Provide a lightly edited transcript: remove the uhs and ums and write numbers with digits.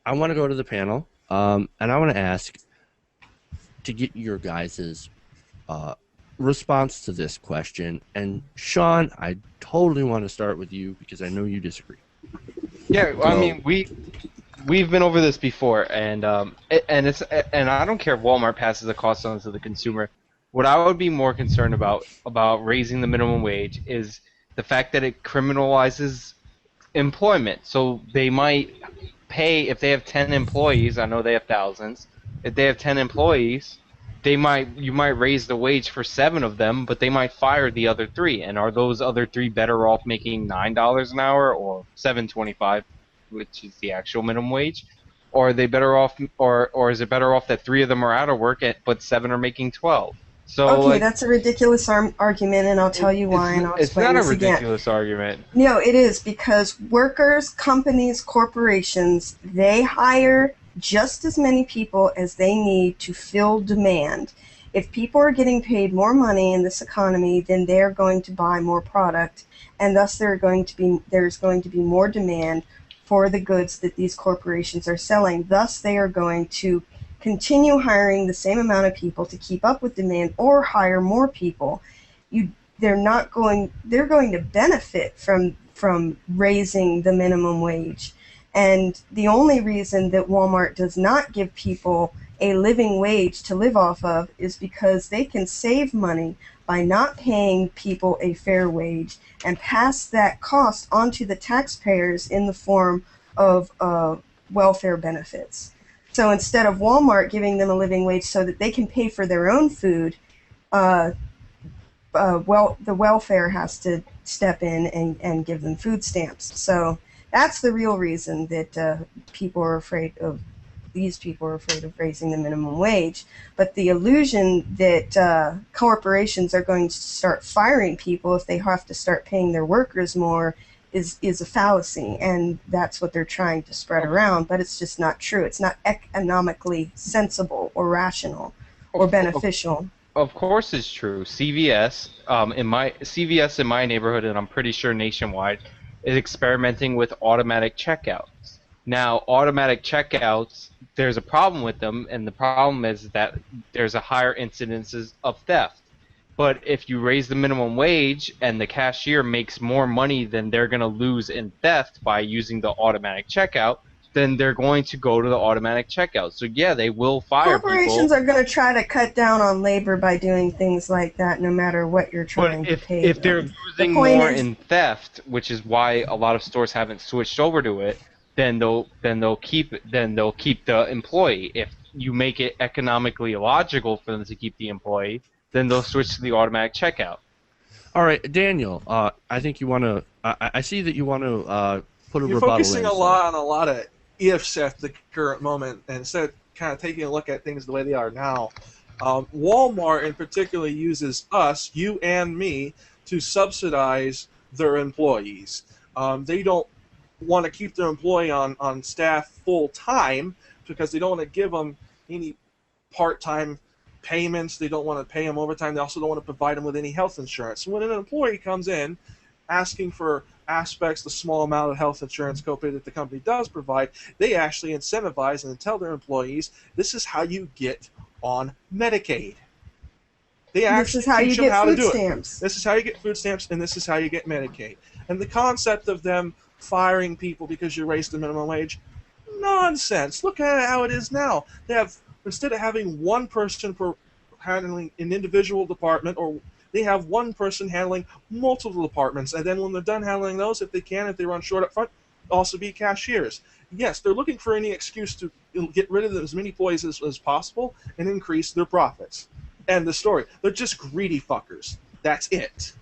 I want to go to the panel, and I want to ask to get your guys's uh, response to this question. And Sean, I totally want to start with you because I know you disagree. Yeah, I So, mean we've been over this before, and I don't care if Walmart passes the cost on to the consumer. What I would be more concerned about raising the minimum wage is the fact that it criminalizes employment. So they might pay if they have 10 employees. I know they have thousands. If they have 10 employees, you might raise the wage for 7 of them, but they might fire the other 3. And are those other 3 better off making $9 an hour or 7.25, which is the actual minimum wage? Or are they better off, or is it better off that 3 of them are out of work, but 7 are making 12? So Okay, like, that's a ridiculous argument, and I'll tell you why, and I'll it's explain not a this again. ridiculous argument. No, it is because workers, companies, corporations, they hire just as many people as they need to fill demand. If people are getting paid more money in this economy, then they're going to buy more product, and thus there's going to be more demand for the goods that these corporations are selling. Thus, they are going to continue hiring the same amount of people to keep up with demand or hire more people. You they're going to benefit from raising the minimum wage. And the only reason that Walmart does not give people a living wage to live off of is because they can save money by not paying people a fair wage and pass that cost onto the taxpayers in the form of welfare benefits. So instead of Walmart giving them a living wage so that they can pay for their own food, the welfare has to step in and give them food stamps. So that's the real reason that these people are afraid of raising the minimum wage. But the illusion that corporations are going to start firing people if they have to start paying their workers more is a fallacy, and that's what they're trying to spread around, but it's just not true. It's not economically sensible or rational or beneficial. Of course, it's true. CVS in my neighborhood, and I'm pretty sure nationwide, is experimenting with automatic checkouts. Now, automatic checkouts, there's a problem with them, and the problem is that there's a higher incidences of theft. But if you raise the minimum wage and the cashier makes more money than they're going to lose in theft by using the automatic checkout, then they're going to go to the automatic checkout. So yeah, they will fire Corporations people. are going to try to cut down on labor by doing things like that, no matter what you're trying But to pay if they're them. losing more in theft, which is why a lot of stores haven't switched over to it, then they'll keep the employee. If you make it economically illogical for them to keep the employee, then they'll switch to the automatic checkout. all right, Daniel, I think you want to. I see that you want to put a You're rebuttal focusing in. a lot on a lot of ifs at the current moment, and instead of kind of taking a look at things the way they are now. Walmart in particular uses us, you and me, to subsidize their employees. They don't want to keep their employee on staff full time because they don't want to give them any part-time payments. They don't want to pay them overtime. They also don't want to provide them with any health insurance. So when an employee comes in asking for aspects, the small amount of health insurance copay that the company does provide, they actually incentivize and tell their employees, this is how you get on Medicaid. They actually teach them how to do it. This is how you get food stamps, and this is how you get Medicaid. And the concept of them firing people because you raised the minimum wage, nonsense. Look at how it is now. They have, instead of having one person for handling an individual department, or they have one person handling multiple departments, and then when they're done handling those, if they run short up front, also be cashiers. Yes, they're looking for any excuse to get rid of as many employees as possible and increase their profits. End the story. They're just greedy fuckers. That's it.